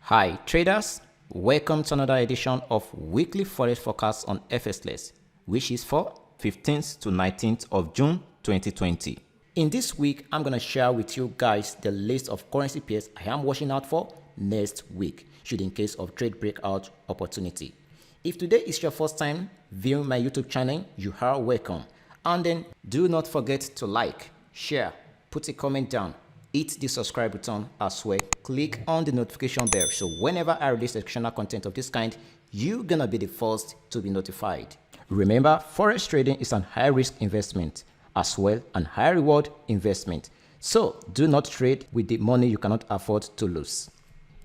Hi traders, welcome to another edition of Weekly Forex Forecast on FSLess, which is for 15th to 19th of June 2020. In this week, I'm going to share with you guys the list of currency pairs I am watching out for next week, should in case of trade breakout opportunity. If today is your first time viewing my YouTube channel, you are welcome. And then do not forget to like, share, put a comment down, hit the subscribe button as well, click on the notification bell so whenever I release educational content of this kind, you're gonna be the first to be notified. Remember, forex trading is an high risk investment as well and high reward investment, so do not trade with the money you cannot afford to lose.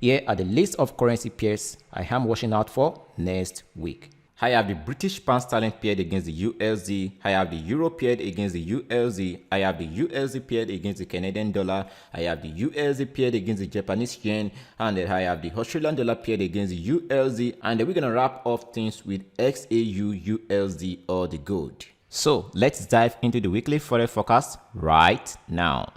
Here are the list of currency pairs I am watching out for next week. I have the British pound sterling paired against the USD. I have the Euro paired against the USD. I have the USD paired against the Canadian dollar. I have the USD paired against the Japanese yen. And then I have the Australian dollar paired against the USD. And then we're going to wrap up things with XAU USD or the gold. So let's dive into the weekly forex forecast right now.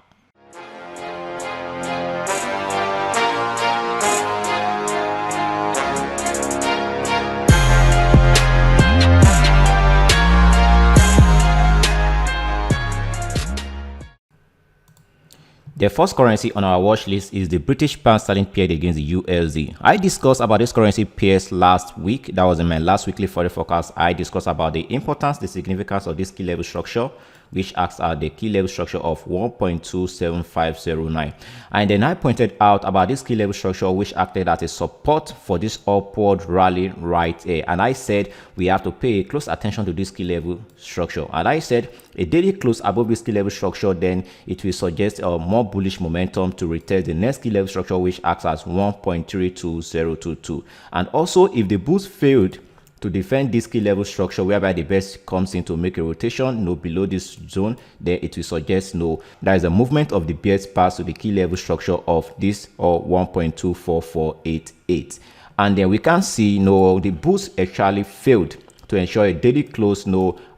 The first currency on our watch list is the British pound sterling paired against the USD. I discussed about this currency pairs last week. That was in my last weekly forex forecast. I discussed about the importance, the significance of this key level structure, which acts as the key level structure of 1.27509. And then I pointed out about this key level structure, which acted as a support for this upward rally right here. And I said we have to pay close attention to this key level structure. And I said a daily close above this key level structure, then it will suggest a more bullish momentum to retest the next key level structure, which acts as 1.32022. And also, if the bulls failed to defend this key level structure, whereby the best comes in to make a rotation below this zone, then it will suggest there is a movement of the bears past to the key level structure of this or 1.24488. And then we can see the bulls actually failed to ensure a daily close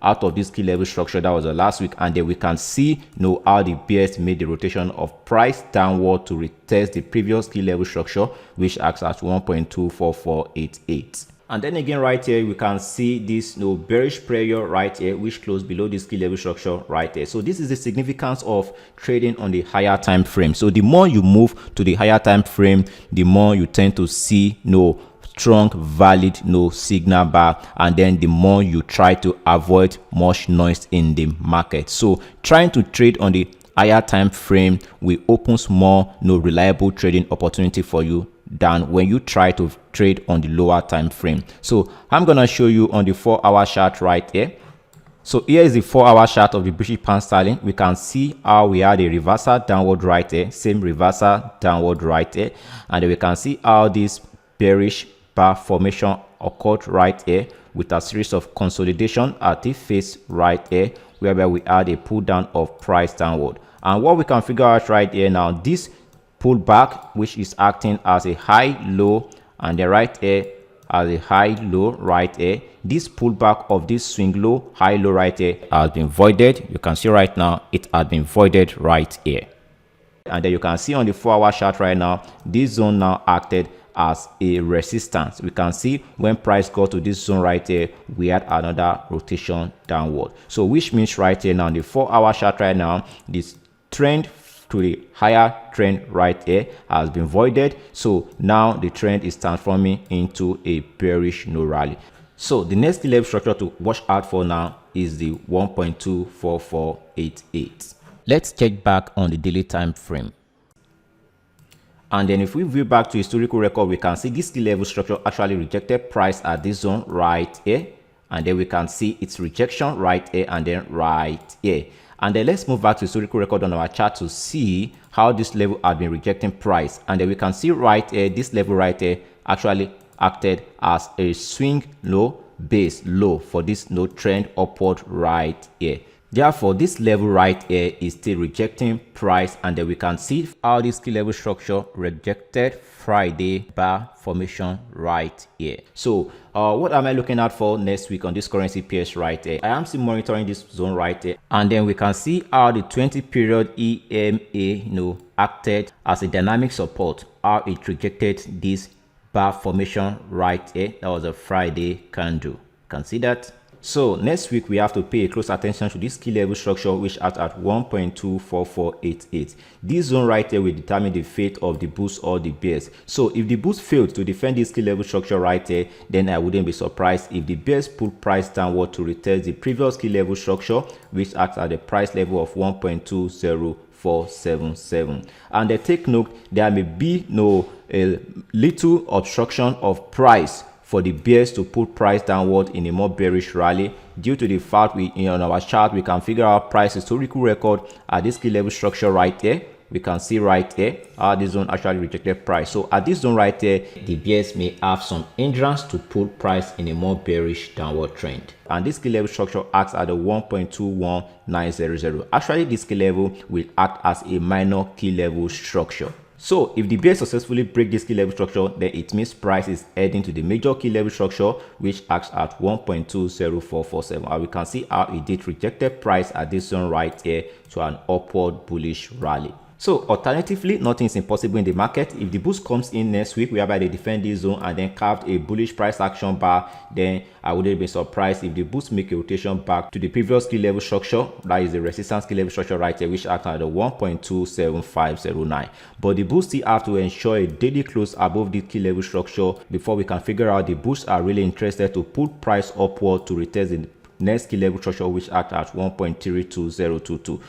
out of this key level structure. That was the last week, and then we can see how the bears made the rotation of price downward to retest the previous key level structure, which acts as 1.24488. And then again right here we can see this bearish prayer right here, which closed below this key level structure right here. So this is the significance of trading on the higher time frame. So the more you move to the higher time frame, the more you tend to see strong valid signal bar, and then the more you try to avoid much noise in the market. So trying to trade on the higher time frame will opens more reliable trading opportunity for you than when you try to trade on the lower time frame. So I'm gonna show you on the 4-hour chart right here. So here is the 4-hour chart of the British pound sterling. We can see how we had a reversal downward right here, same reversal downward right here, and then we can see how this bearish bar formation occurred right here with a series of consolidation at the face right here, whereby we had a pull down of price downward. And what we can figure out right here now, this pullback, which is acting as a high low, and the right here as a high low right here, this pullback of this swing low high low right here has been voided. You can see right now it has been voided right here. And then you can see on the 4-hour chart right now, this zone now acted as a resistance. We can see when price got to this zone right here, we had another rotation downward. So which means right here now, the 4-hour chart right now, this trend to the higher trend right here has been voided. So now the trend is transforming into a bearish rally. So the next level structure to watch out for now is the 1.24488. Let's check back on the daily time frame. And then if we view back to historical record, we can see this key level structure actually rejected price at this zone right here, and then we can see its rejection right here and then right here. And then let's move back to historical record on our chart to see how this level has been rejecting price. And then we can see right here, this level right here actually acted as a swing low, base low for this trend upward right here. Therefore, this level right here is still rejecting price, and then we can see how this key level structure rejected Friday bar formation right here. So what am I looking at for next week on this currency pairs right here? I am still monitoring this zone right here, and then we can see how the 20 period EMA acted as a dynamic support, how it rejected this bar formation right here. That was a Friday candle. You can see that. So next week we have to pay close attention to this key level structure, which is at 1.24488. This zone right here will determine the fate of the bulls or the bears. So if the bulls failed to defend this key level structure right here, then I wouldn't be surprised if the bears pull price downward to retest the previous key level structure, which acts at the price level of 1.20477. And take note, there may be a little obstruction of price for the bears to put price downward in a more bearish rally, due to the fact on our chart we can figure out price historical record at this key level structure right there. We can see right here how this zone actually rejected price. So at this zone right there, the bears may have some hindrance to put price in a more bearish downward trend. And this key level structure acts at the 1.21900. Actually, this key level will act as a minor key level structure. So if the bears successfully break this key level structure, then it means price is heading to the major key level structure, which acts at 1.20447. And we can see how it did rejected price at this zone right here to an upward bullish rally. So alternatively, nothing is impossible in the market. If the boost comes in next week, whereby they defend this zone and then carved a bullish price action bar, then I wouldn't be surprised if the boost make a rotation back to the previous key level structure, that is the resistance key level structure right here, which acts at the 1.27509. But the boost still have to ensure a daily close above the key level structure before we can figure out the boosts are really interested to put price upward to retest the next key level structure, which acts at 1.32022.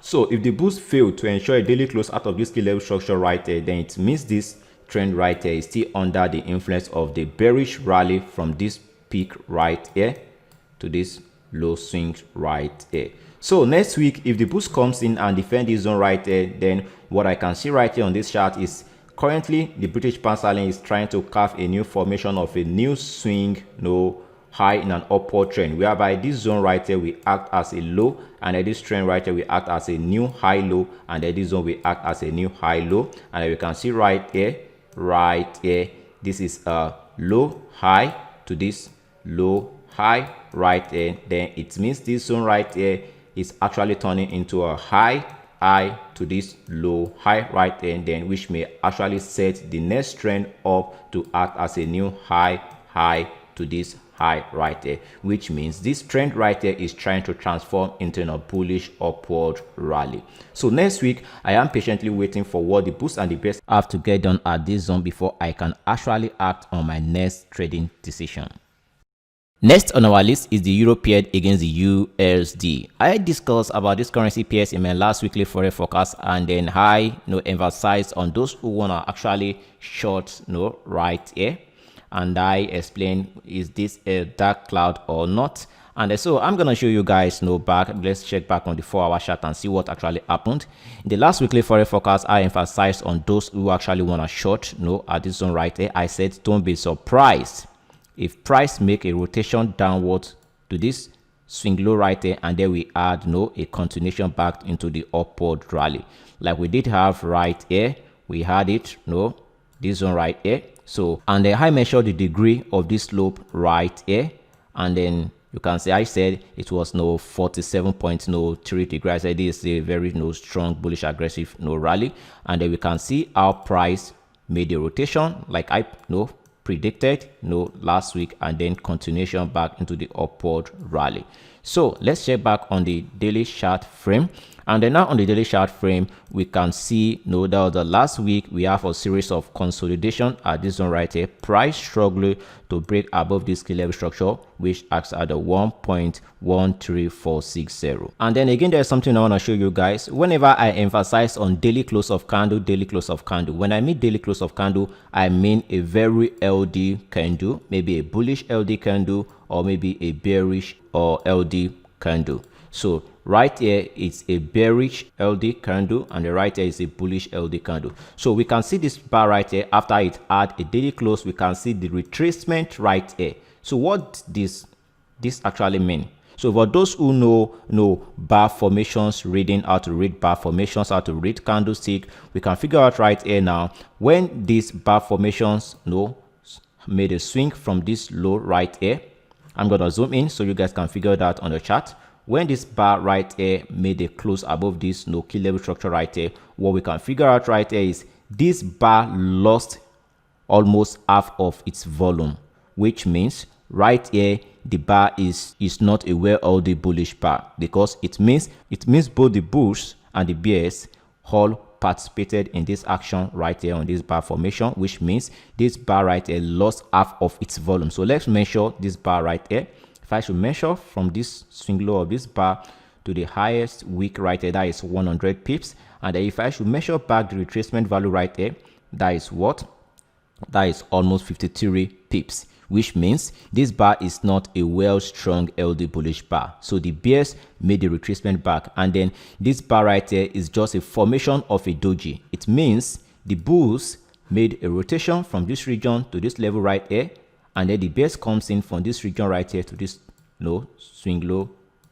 So if the boost failed to ensure a daily close out of this key level structure right there, then it means this trend right here is still under the influence of the bearish rally from this peak right here to this low swing right here. So next week, if the boost comes in and defend this zone right here, then what I can see right here on this chart is currently the British pound sterling is trying to carve a new formation of a new swing high in an upward trend, whereby this zone right here will act as a low, and then this trend right here will act as a new high low, and then this zone will act as a new high low. And then we can see right here, this is a low high to this low high right here. Then it means this zone right here is actually turning into a high to this low high right here, then which may actually set the next trend up to act as a new high to this high right there, which means this trend right there is trying to transform into a bullish upward rally. So next week, I am patiently waiting for what the boost and the bears have to get done at this zone before I can actually act on my next trading decision. Next on our list is the European against the USD. I discussed about this currency pairs in my last weekly Forex forecast, and then I emphasized on those who want to actually short right here. And I explain, is this a dark cloud or not? And so I'm gonna show you guys back. Let's check back on the 4-hour chart and see what actually happened. In the last weekly Forex forecast, I emphasized on those who actually want to short at this zone right here. I said don't be surprised if price make a rotation downwards to this swing low right there, and then we add a continuation back into the upward rally like we did have right here. We had it this zone right here. So, and then I measured the degree of this slope right here, and then you can see I said it was 47.03 degrees. I said this is a very strong bullish aggressive rally, and then we can see our price made a rotation like I predicted last week, and then continuation back into the upward rally. So let's check back on the daily chart frame. And then now on the daily chart frame, we can see that the last week we have a series of consolidation at this zone right here. Price struggling to break above this key level structure, which acts at the 1.13460. And then again, there's something I want to show you guys. Whenever I emphasize on daily close of candle, when I mean daily close of candle, I mean a very LD candle, maybe a bullish LD candle, or maybe a bearish or LD candle. So right here it's a bearish LD candle, and the right here is a bullish LD candle. So we can see this bar right here. After it had a daily close, we can see the retracement right here. So what this actually mean? So for those who know bar formations, reading how to read bar formations, how to read candlestick, we can figure out right here now when these bar formations made a swing from this low right here. I'm gonna zoom in so you guys can figure that on the chart. When this bar right here made a close above this key level structure right here, what we can figure out right here is this bar lost almost half of its volume, which means right here the bar is not a well-ordered bullish bar, because it means both the bulls and the bears all participated in this action right here on this bar formation, which means this bar right here lost half of its volume. So let's measure this bar right here. If I should measure from this swing low of this bar to the highest wick right here, that is 100 pips. And then if I should measure back the retracement value right here, that is what? That is almost 53 pips, which means this bar is not a well-strong LD bullish bar. So the bears made the retracement back, and then this bar right here is just a formation of a doji. It means the bulls made a rotation from this region to this level right here, and then the bears comes in from this region right here to this low, swing low,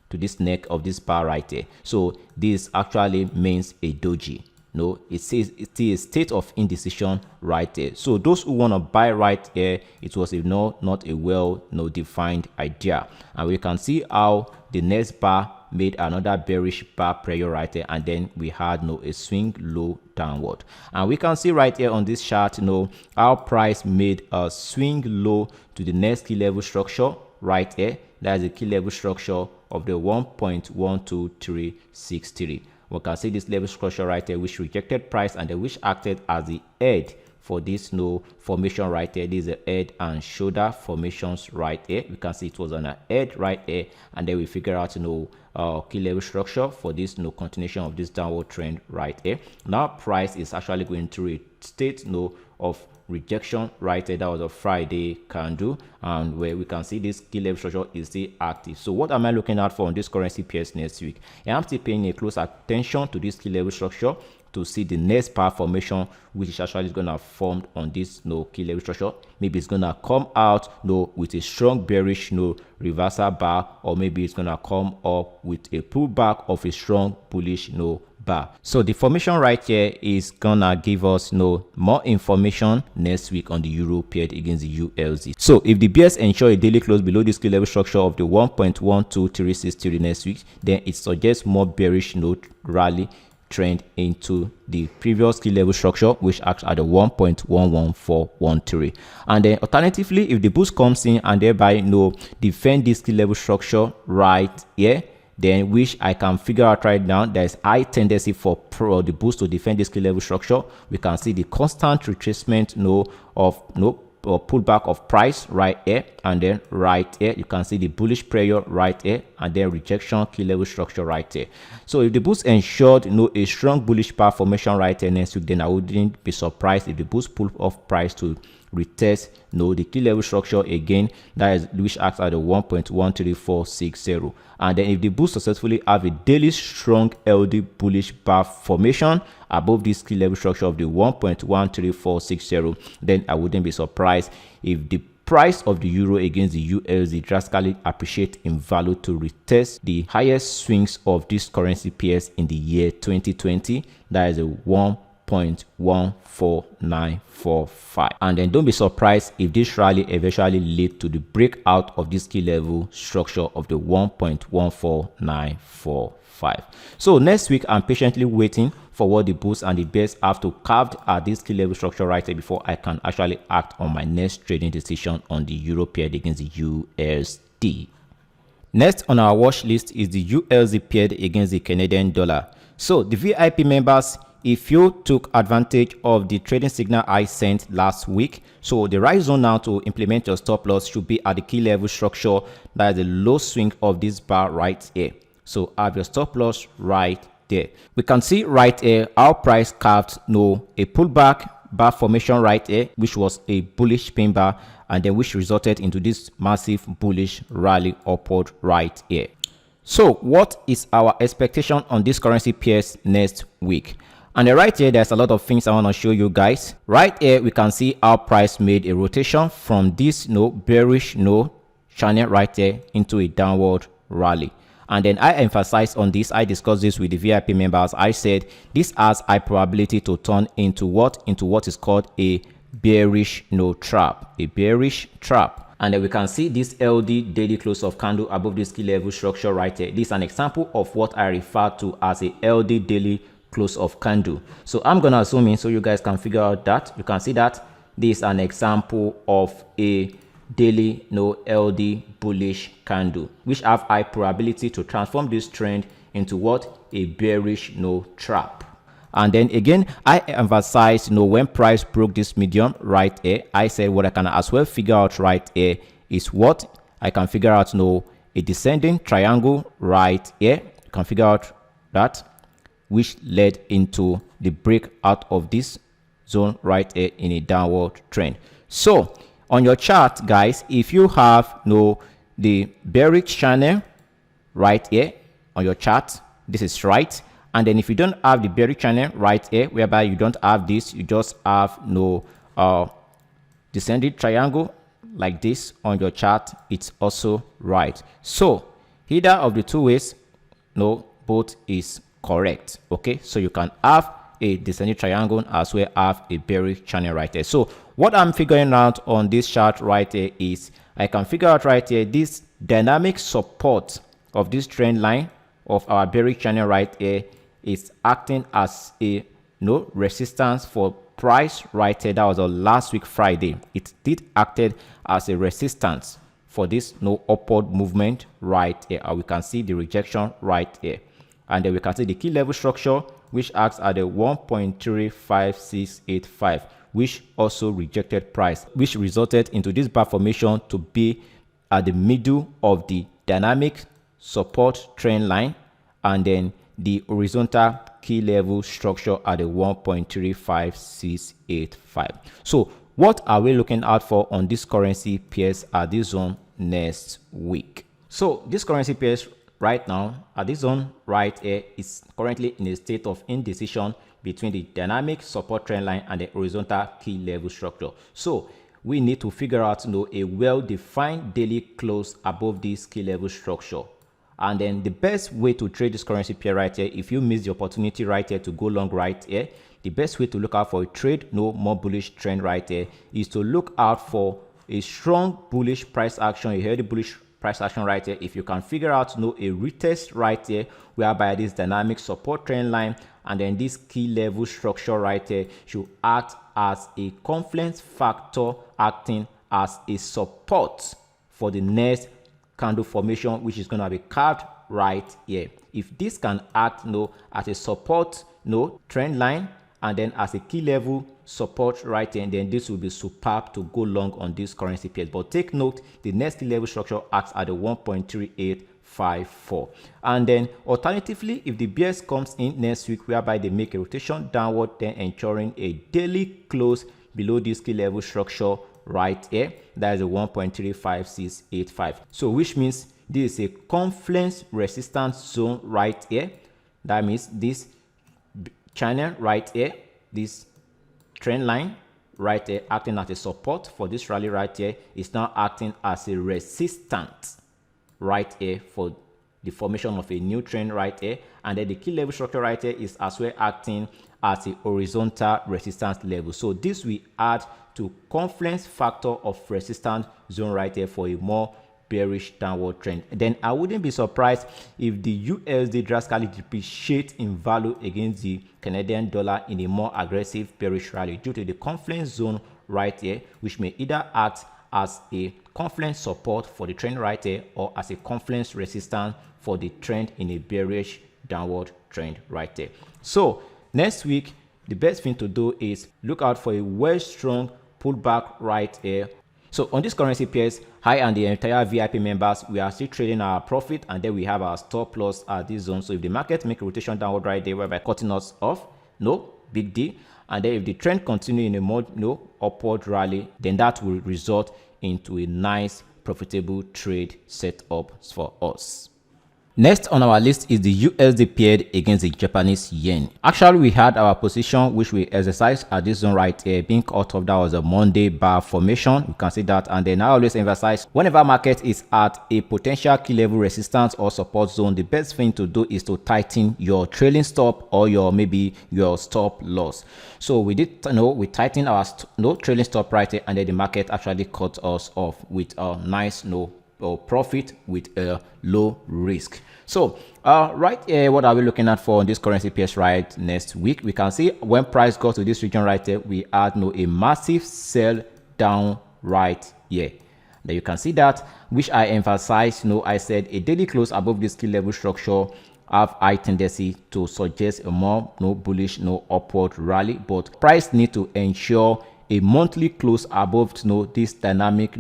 to this neck of this bar right here. So this actually means a doji. No, it says it's a state of indecision right there. So those who want to buy right here, it was not a well defined idea. And we can see how the next bar made another bearish bar prayer right there, and then we had a swing low downward. And we can see right here on this chart how price made a swing low to the next key level structure right here. That is the key level structure of the 1.12363. We can see this level structure right here, which rejected price and then which acted as the head for this formation right here. This is the head and shoulder formations right here. We can see it was on a head right here, and then we figure out key level structure for this continuation of this downward trend right here. Now price is actually going through a state of rejection right there. That was a Friday candle, and where we can see this key level structure is still active. So what am I looking out for on this currency pairs next week? I'm still paying a close attention to this key level structure to see the next bar formation, which is actually going to form on this key level structure. Maybe it's going to come out with a strong bearish reversal bar, or maybe it's going to come up with a pullback of a strong bullish bar. So the formation right here is gonna give us more information next week on the euro paired against the USD. So if the bears ensure a daily close below this key level structure of the 1.12363 next week, then it suggests more bearish rally trend into the previous key level structure, which acts at the 1.11413. And then alternatively, if the boost comes in and thereby defend this key level structure right here, then which I can figure out right now, there is high tendency for the boost to defend this key level structure. We can see the constant retracement of pullback of price right here, and then right here you can see the bullish prayer right here, and then rejection key level structure right here. So if the boost ensured a strong bullish bar formation right here next week, then I wouldn't be surprised if the boost pull off price to retest the key level structure again, that is which acts at the 1.13460. And then if the boost successfully have a daily strong LD bullish bar formation above this key level structure of the 1.13460, then I wouldn't be surprised if the price of the euro against the USD drastically appreciate in value to retest the highest swings of this currency pairs in the year 2020, that is a 1.14945. And then don't be surprised if this rally eventually lead to the breakout of this key level structure of the 1.14945. So next week I'm patiently waiting for what the bulls and the bears have to carve at this key level structure right here before I can actually act on my next trading decision on the euro paired against the USD. Next on our watch list is the USD paired against the Canadian dollar. So the VIP members, if you took advantage of the trading signal I sent last week, so the right zone now to implement your stop loss should be at the key level structure, that is the low swing of this bar right here. So have your stop loss right there. We can see right here our price carved a pullback bar formation right here, which was a bullish pin bar, and then which resulted into this massive bullish rally upward right here. So what is our expectation on this currency pairs next week? And then right here, there's a lot of things I want to show you guys. Right here, we can see our price made a rotation from this bearish channel right there into a downward rally. And then I emphasized on this, I discussed this with the VIP members. I said this has high probability to turn into what is called a bearish trap, a bearish trap. And then we can see this LD daily close of candle above this key level structure right here. This is an example of what I refer to as a LD daily close of candle. So I'm gonna zoom in so you guys can figure out that. You can see that this is an example of a daily LD bullish candle, which have high probability to transform this trend into what? A bearish trap. And then again, I emphasize when price broke this medium right here, I said what I can as well figure out right here is what I can figure out a descending triangle right here. You can figure out that, which led into the break out of this zone right here in a downward trend. So on your chart, guys, if you have the bearish channel right here on your chart, this is right. And then if you don't have the bearish channel right here, whereby you don't have this, you just have descending triangle like this on your chart, it's also right. So either of the two ways, both is correct. Okay, so you can have a descending triangle as well have a bearish channel right there. So what I'm figuring out on this chart right here is I can figure out right here this dynamic support of this trend line of our bearish channel right here is acting as a resistance for price right here. That was on last week Friday. It did acted as a resistance for this upward movement right here, and we can see the rejection right here, and then we can see the key level structure which acts at the 1.35685, which also rejected price, which resulted into this bar formation to be at the middle of the dynamic support trend line, and then the horizontal key level structure at the 1.35685. So what are we looking out for on this currency pairs at this zone next week? So this currency pairs right now at this zone right here is currently in a state of indecision between the dynamic support trend line and the horizontal key level structure. So we need to figure out a well-defined daily close above this key level structure. And then the best way to trade this currency pair right here, if you miss the opportunity right here to go long right here, the best way to look out for a trade more bullish trend right here is to look out for a strong bullish price action. You heard the bullish price action right here. If you can figure out a retest right here whereby this dynamic support trend line and then this key level structure right here should act as a confluence factor, acting as a support for the next candle formation, which is going to be carved right here. If this can act as a support trend line and then as a key level support right here, and then this will be superb to go long on this currency pair. But take note, the next key level structure acts at the 1.3854. And then alternatively, if the bears comes in next week whereby they make a rotation downward, then ensuring a daily close below this key level structure right here, that is a 1.35685. so which means this is a confluence resistance zone right here. That means this channel right here, this trend line right here acting as a support for this rally right here is now acting as a resistance right here for the formation of a new trend right here, and then the key level structure right here is as well acting as a horizontal resistance level. So this will add to confluence factor of resistance zone right here for a more bearish downward trend. Then I wouldn't be surprised if the USD drastically depreciates in value against the Canadian dollar in a more aggressive bearish rally due to the confluence zone right here, which may either act as a confluence support for the trend right here or as a confluence resistance for the trend in a bearish downward trend right there. So next week, the best thing to do is look out for a well strong pullback right here. So on this currency pairs, I and the entire VIP members, we are still trading our profit, and then we have our stop loss at this zone. So if the market make a rotation downward right there whereby cutting us off, no big deal. And then if the trend continue in a more upward rally, then that will result into a nice profitable trade setup for us. Next on our list is the USD paired against the Japanese yen. Actually, we had our position which we exercised at this zone right here being cut off. That was a Monday bar formation. You can see that. And then I always emphasize whenever market is at a potential key level resistance or support zone, the best thing to do is to tighten your trailing stop or maybe your stop loss. So we did we tightened our trailing stop right here, and then the market actually cut us off with a nice profit with a low risk. So right here, what are we looking at for this currency pairs right next week? We can see when price goes to this region right here, we had a massive sell down right here. Then you can see that, which I emphasized. I said a daily close above this key level structure have high tendency to suggest a more bullish upward rally, but price need to ensure a monthly close above this dynamic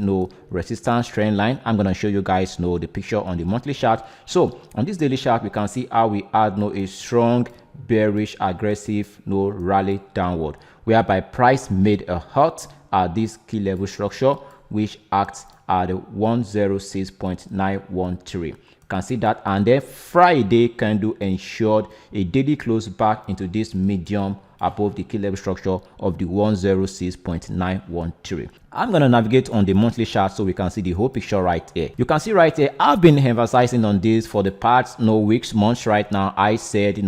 resistance trend line. I'm going to show you guys the picture on the monthly chart. So on this daily chart, we can see how we had a strong bearish aggressive rally downward, whereby price made a halt at this key level structure, which acts at 106.913. Can see that, and then Friday candle ensured a daily close back into this medium above the key level structure of the 106.913. I'm going to navigate on the monthly chart so we can see the whole picture right here. You can see right here, I've been emphasizing on this for the past weeks, months right now. I said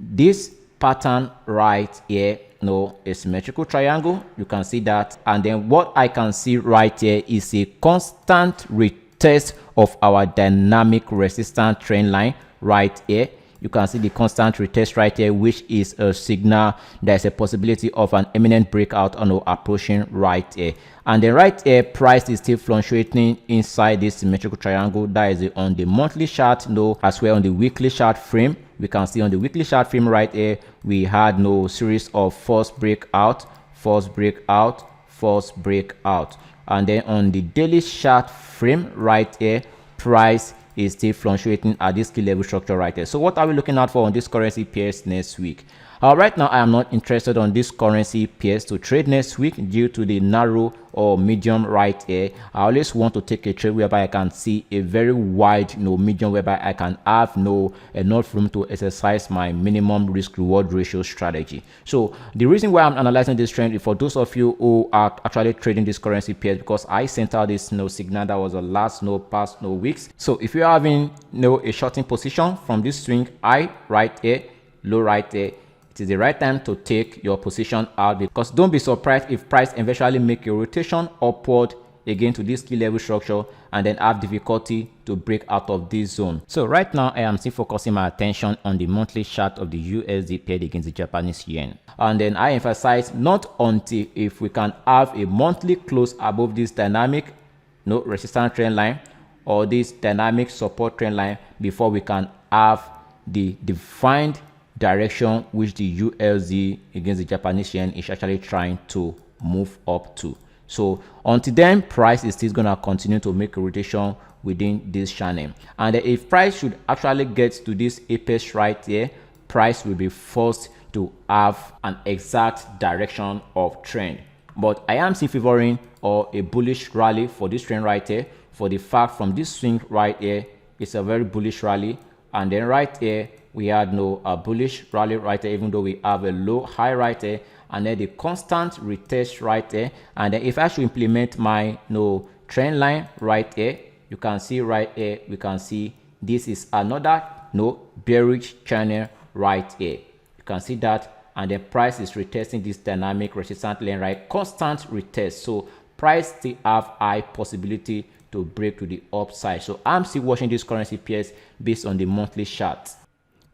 this pattern right here, a symmetrical triangle. You can see that, and then what I can see right here is a constant retest of our dynamic resistance trend line right here. You can see the constant retest right here, which is a signal there's a possibility of an imminent breakout approaching right here. And then right here, price is still fluctuating inside this symmetrical triangle. That is on the monthly chart, as well on the weekly chart frame. We can see on the weekly chart frame right here, we had series of false breakout, false breakout, false breakout. And then on the daily chart frame right here, price is still fluctuating at this key level structure right here. So what are we looking out for on this currency pairs next week? Right now, I am not interested on this currency pairs to trade next week due to the narrow or medium right here. I always want to take a trade whereby I can see a very wide medium, whereby I can have enough room to exercise my minimum risk reward ratio strategy. So the reason why I'm analyzing this trend is for those of you who are actually trading this currency pairs, because I sent out this signal that was the last past weeks. So if you're having a shorting position from this swing high right here, low right here, it is the right time to take your position out, because don't be surprised if price eventually make a rotation upward again to this key level structure and then have difficulty to break out of this zone. So right now, I am still focusing my attention on the monthly chart of the USD paired against the Japanese yen. And then I emphasize not until if we can have a monthly close above this dynamic resistance trend line or this dynamic support trend line before we can have the defined direction which the USD against the Japanese yen is actually trying to move up to. So until then, price is still gonna continue to make a rotation within this channel, and if price should actually get to this apex right here, price will be forced to have an exact direction of trend. But I am still favoring a bullish rally for this trend right here, for the fact from this swing right here, it's a very bullish rally, and then right here we had a bullish rally right there, even though we have a low high right there, and then the constant retest right there. And then if I should implement my trend line right here, you can see right here, we can see this is another bearish channel right here. You can see that, and then price is retesting this dynamic resistance line right, constant retest. So price still have high possibility to break to the upside. So I'm still watching this currency pairs based on the monthly chart.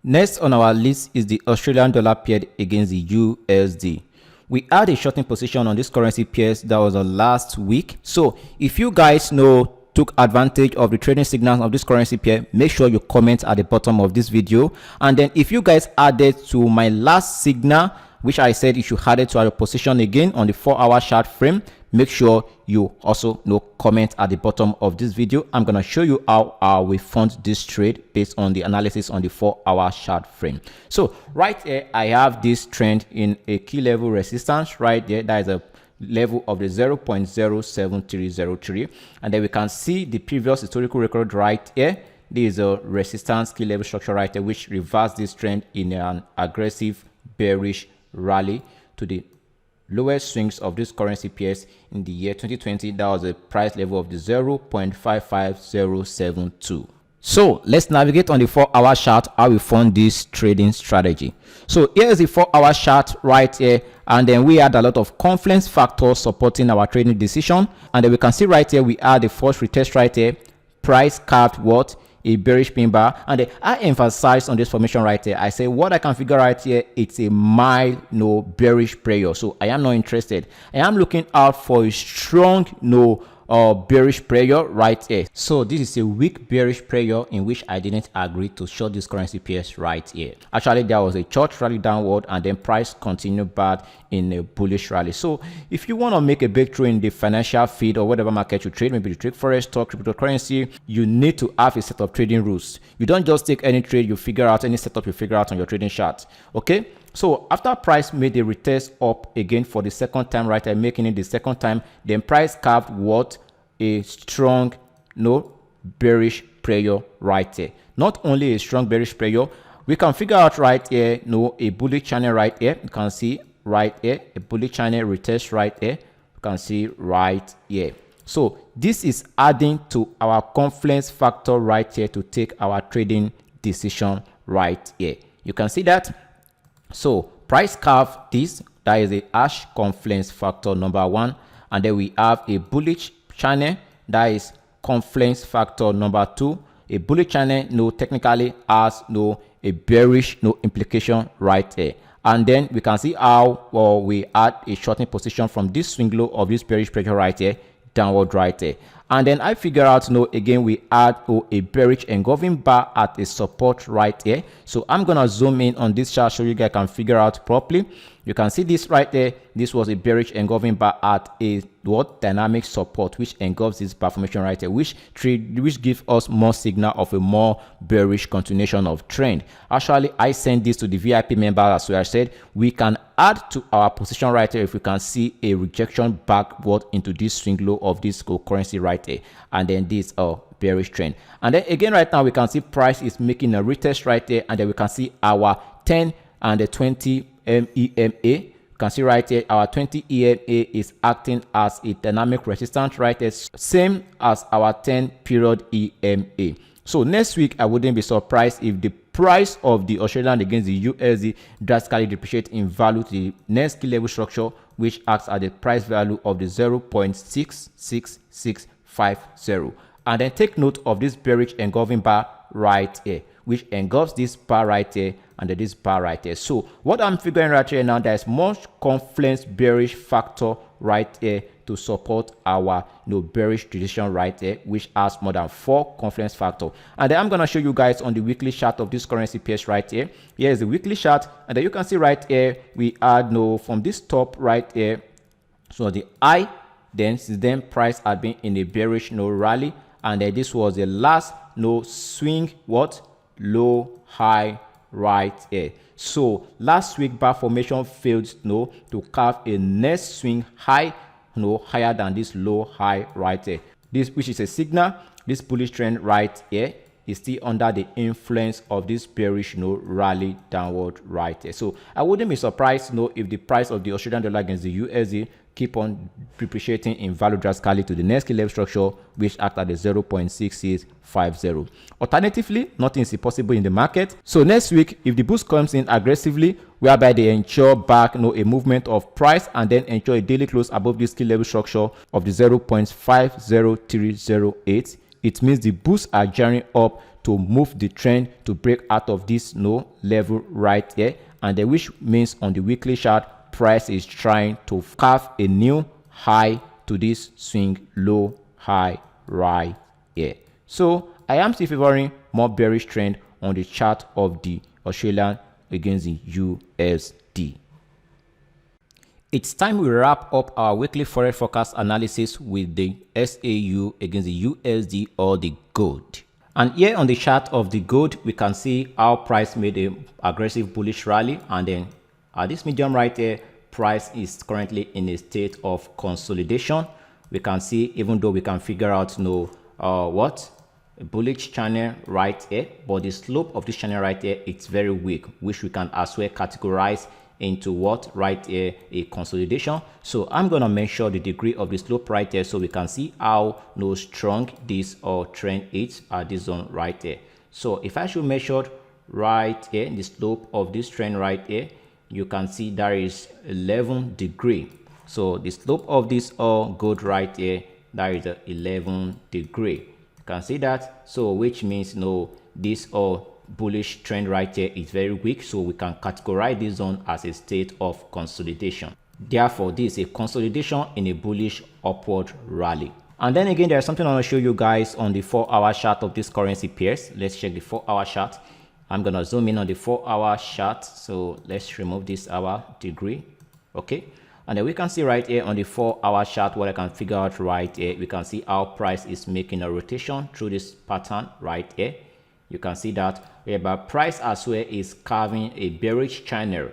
Next on our list is the Australian dollar paired against the USD. We had a shorting position on this currency pairs that was on last week. So if you guys took advantage of the trading signals of this currency pair, make sure you comment at the bottom of this video. And then if you guys added to my last signal, which I said you should add it to our position again on the 4-hour chart frame, make sure you also comment at the bottom of this video. I'm going to show you how we fund this trade based on the analysis on the 4-hour chart frame. So right here, I have this trend in a key level resistance right there. That is a level of the 0.07303, and then we can see the previous historical record right here. This is a resistance key level structure right here, which reversed this trend in an aggressive bearish rally to the lowest swings of this currency pairs in the year 2020. That was a price level of the 0.55072. So let's navigate on the 4-hour chart how we fund this trading strategy. So here's the 4-hour chart right here, and then we had a lot of confluence factors supporting our trading decision. And then we can see right here we had the first retest right here. price carved what? A bearish pin bar. And then I emphasize on this formation right here. I say what I can figure out here, it's a mild no bearish prayer. So I am not interested. I am looking out for a strong no bearish prayer right here. So this is a weak bearish prayer in which I didn't agree to short this currency pairs right here. Actually, there was a short rally downward and then price continued bad in a bullish rally. So if you want to make a breakthrough in the financial field or whatever market you trade, maybe you trade forex, stock, cryptocurrency, you need to have a set of trading rules. You don't just take any trade, you figure out any setup you figure out on your trading chart. Okay, so after price made a retest up again for the second time right, I'm making it the second time, then price carved what? A strong no bearish prayer right here. Not only a strong bearish prayer, we can figure out right here no a bullish channel right here. You can see right here a bullish channel retest right here. You can see right here. So this is adding to our confluence factor right here to take our trading decision right here. You can see that. So price curve this, that is a hash confluence factor number 1, and then we have a bullish channel, that is confluence factor number 2. A bullish channel no technically has no a bearish no implication right here. And then we can see how we add a shorting position from this swing low of this bearish pressure right here downward right here. And then I figure out again we add a bearish engulfing bar at a support right here. So I'm gonna zoom in on this chart so you guys can figure out properly. You can see this right there. This was a bearish engulfing bar at a dynamic support, which engulfs this bar formation right here, which gives us more signal of a more bearish continuation of trend. Actually, I sent this to the VIP member as well. I said we can add to our position right here if we can see a rejection backward into this swing low of this currency right here, and then this bearish trend. And then again right now we can see price is making a retest right there, and then we can see our 10 and the 20 EMA. You can see right here our 20 EMA is acting as a dynamic resistance right there, same as our 10 period EMA. So next week I wouldn't be surprised if the price of the Australian against the USD drastically depreciate in value to the next key level structure, which acts at the price value of the 0.66650. And then take note of this bearish engulfing bar right here, which engulfs this bar right here and this bar right here. So what I'm figuring right here now, there's much confluence bearish factor right here to support our bearish decision right here, which has more than 4 confluence factor. And then I'm gonna show you guys on the weekly chart of this currency pairs right here. Here is the weekly chart, and then you can see right here we add from this top right here. So the high, then since then price had been in a bearish rally, and then this was the last swing low high right here. So last week bar formation failed to carve a next swing high higher than this low high right here, this which is a signal this bullish trend right here is still under the influence of this bearish rally downward right here. So I wouldn't be surprised if the price of the Australian dollar against the USD keep on depreciating in value drastically to the next key level structure, which act at the 0.6650. Alternatively, nothing is impossible in the market. So next week, if the boost comes in aggressively, whereby they ensure back a movement of price and then ensure a daily close above this key level structure of the 0.50308, it means the boosts are gearing up to move the trend to break out of this level right here, and then which means on the weekly chart price is trying to carve a new high to this swing low high right here. So I am still favoring more bearish trend on the chart of the Australian against the USD. It's time we wrap up our weekly forex forecast analysis with the SAU against the USD or the gold. And here on the chart of the gold, we can see how price made a aggressive bullish rally, and then at this medium right here, price is currently in a state of consolidation. We can see, even though we can figure out a bullish channel right here, but the slope of this channel right here, it's very weak, which we can as well categorize into right here, a consolidation. So I'm gonna measure the degree of the slope right here so we can see how strong this trend is at this zone right here. So if I should measure right here the slope of this trend right here, you can see there is 11 degree. So the slope of this gold right here, there is 11 degree. can see that. So which means this bullish trend right here is very weak, so we can categorize this zone as a state of consolidation. Therefore, this is a consolidation in a bullish upward rally. And then again, there's something I want to show you guys on the 4-hour chart of this currency pairs. Let's check the 4-hour chart. I'm gonna zoom in on the 4-hour chart. So let's remove this hour degree. Okay, and then we can see right here on the 4-hour chart what I can figure out right here. We can see how price is making a rotation through this pattern right here. You can see that whereby price as well is carving a bearish channel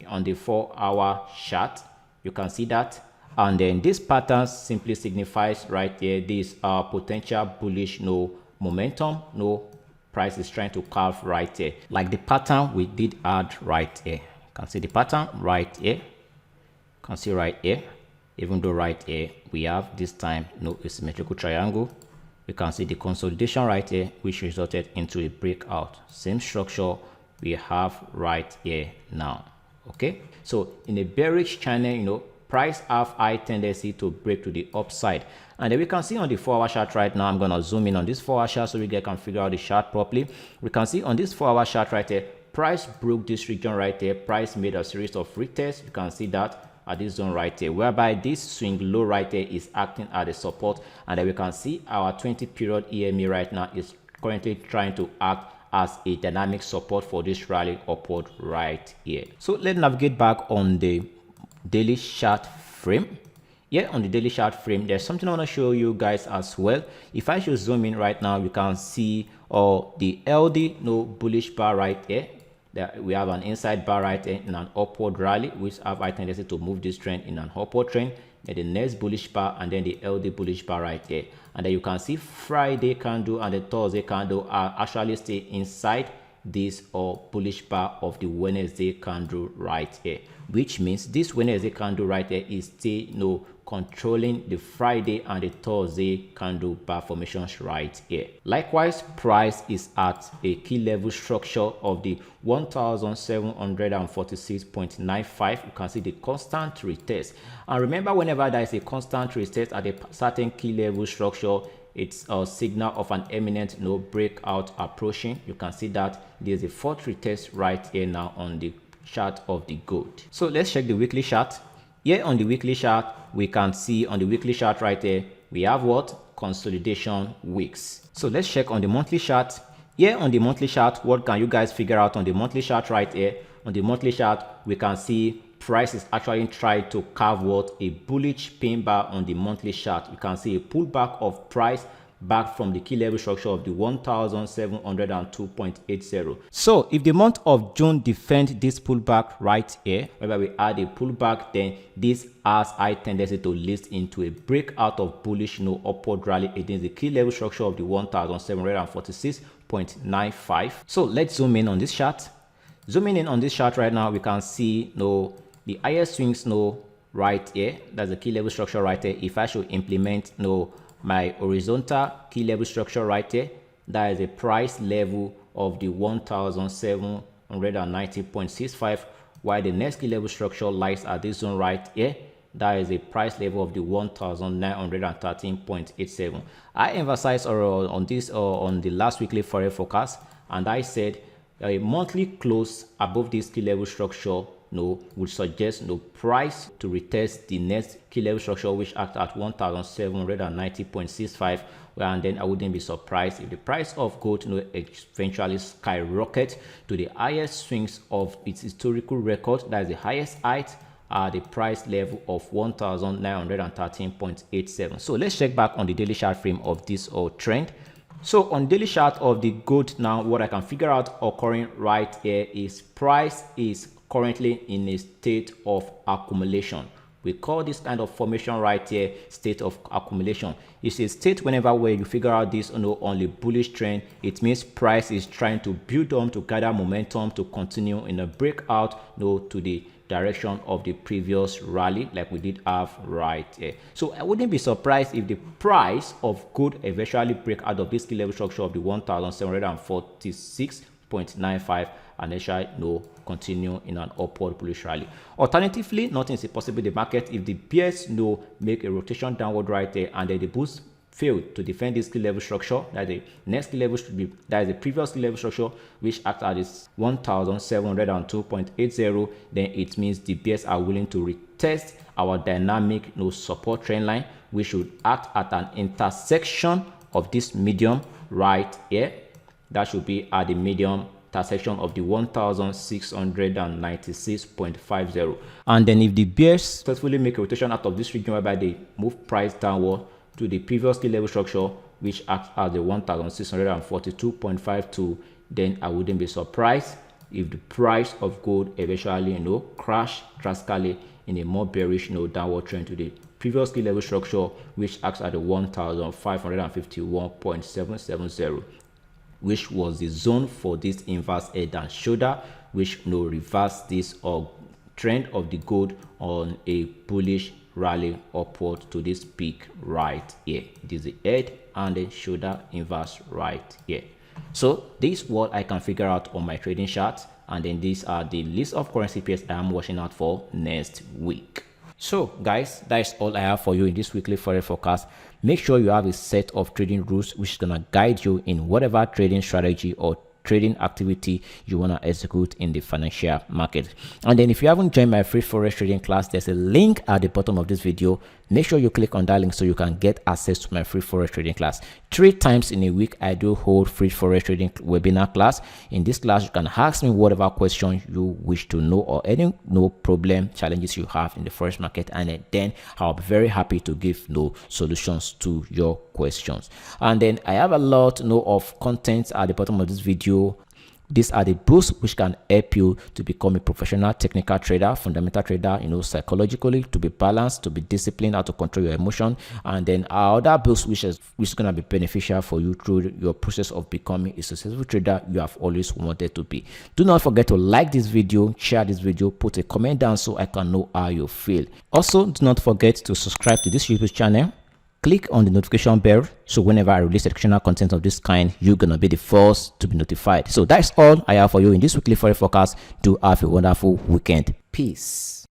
on the 4-hour chart. You can see that, and then this pattern simply signifies right here this potential bullish momentum. Price is trying to carve right here, like the pattern we did add right here. You can see the pattern right here. You can see right here, even though right here we have this time a symmetrical triangle. You can see the consolidation right here, which resulted into a breakout. Same structure we have right here now. Okay, so in a bearish channel, price have high tendency to break to the upside. And then we can see on the 4-hour chart right now. I'm going to zoom in on this 4-hour chart so we can figure out the chart properly. We can see on this 4-hour chart right here, price broke this region right here. Price made a series of retests. You can see that at this zone right here, whereby this swing low right here is acting as a support. And then we can see our 20-period EMA right now is currently trying to act as a dynamic support for this rally upward right here. So let's navigate back on the daily chart frame. Yeah, on the daily chart frame, there's something I want to show you guys as well. If I should zoom in right now, you can see the LD bullish bar right here. That we have an inside bar right here in an upward rally, which have high tendency to move this trend in an upward trend. Then the next bullish bar, and then the LD bullish bar right here. And then you can see Friday candle and the Thursday candle are actually stay inside this bullish bar of the Wednesday candle right here, which means this Wednesday candle right here is still controlling the Friday and the Thursday candle bar formations right here. Likewise, price is at a key level structure of the 1746.95. You can see the constant retest, and remember, whenever there is a constant retest at a certain key level structure, it's a signal of an imminent breakout approaching. You can see that there's a fourth retest right here now on the chart of the gold. So let's check the weekly chart. Here on the weekly chart, we can see on the weekly chart right here, we have what? Consolidation weeks. So let's check on the monthly chart. Here on the monthly chart, what can you guys figure out on the monthly chart right here? On the monthly chart, we can see price is actually trying to carve what? A bullish pin bar on the monthly chart. You can see a pullback of price back from the key level structure of the 1702.80. So if the month of June defend this pullback right here, whereby we add a pullback, then this has high tendency to list into a breakout of bullish upward rally against the key level structure of the 1746.95. So let's zoom in on this chart. Zooming in on this chart right now, we can see the highest swings right here. That's the key level structure right here. If I should implement my horizontal key level structure right here, that is a price level of the 1790.65, while the next key level structure lies at this zone right here. That is a price level of the 1913.87. I emphasized on this on the last weekly Forex forecast, and I said a monthly close above this key level structure would suggest price to retest the next key level structure, which acts at 1790.65, and then I wouldn't be surprised if the price of gold eventually skyrocket to the highest swings of its historical record. That is the highest height at the price level of 1913.87. So let's check back on the daily chart frame of this trend. So on daily chart of the gold now, what I can figure out occurring right here is price is currently in a state of accumulation. We call this kind of formation right here state of accumulation. It's a state whenever where you figure out this on the bullish trend, it means price is trying to build on to gather momentum to continue in a breakout to the direction of the previous rally like we did have right here. So I wouldn't be surprised if the price of gold eventually break out of this key level structure of the 1746.95 and then continue in an upward bullish rally. Alternatively, nothing is impossible in the market if the bears make a rotation downward right there, and then the bulls failed to defend this key level structure, that the next key level should be, that is the previous key level structure, which acts at this 1702.80, then it means the bears are willing to retest our dynamic support trend line, which should act at an intersection of this medium right here. That should be at the medium intersection of the 1696.50. And then if the bears successfully make a rotation out of this region whereby they move price downward to the previous key level structure, which acts as the 1642.52, then I wouldn't be surprised if the price of gold eventually crash drastically in a more bearish downward trend to the previous key level structure, which acts at the 1551.770, which was the zone for this inverse head and shoulder, which reverse this trend of the gold on a bullish rally upward to this peak right here. It is the head and the shoulder inverse right here. So this is what I can figure out on my trading charts, and then these are the list of currency pairs I am watching out for next week. So guys, that is all I have for you in this weekly forex forecast. Make sure you have a set of trading rules which is gonna guide you in whatever trading strategy or trading activity you want to execute in the financial market. And then if you haven't joined my free forex trading class, there's a link at the bottom of this video. Make sure you click on that link so you can get access to my free forex trading class. 3 times in a week I do hold free forex trading webinar class. In this class you can ask me whatever question you wish to know or any problem challenges you have in the forex market, and then I'll be very happy to give solutions to your questions. And then I have a lot of content at the bottom of this video. These are the books which can help you to become a professional technical trader, fundamental trader, psychologically, to be balanced, to be disciplined, how to control your emotion. And then other books which is going to be beneficial for you through your process of becoming a successful trader you have always wanted to be. Do not forget to like this video, share this video, put a comment down so I can know how you feel. Also, do not forget to subscribe to this YouTube channel. Click on the notification bell so whenever I release educational content of this kind, you're gonna be the first to be notified. So that's all I have for you in this weekly forex forecast. Do have a wonderful weekend. Peace.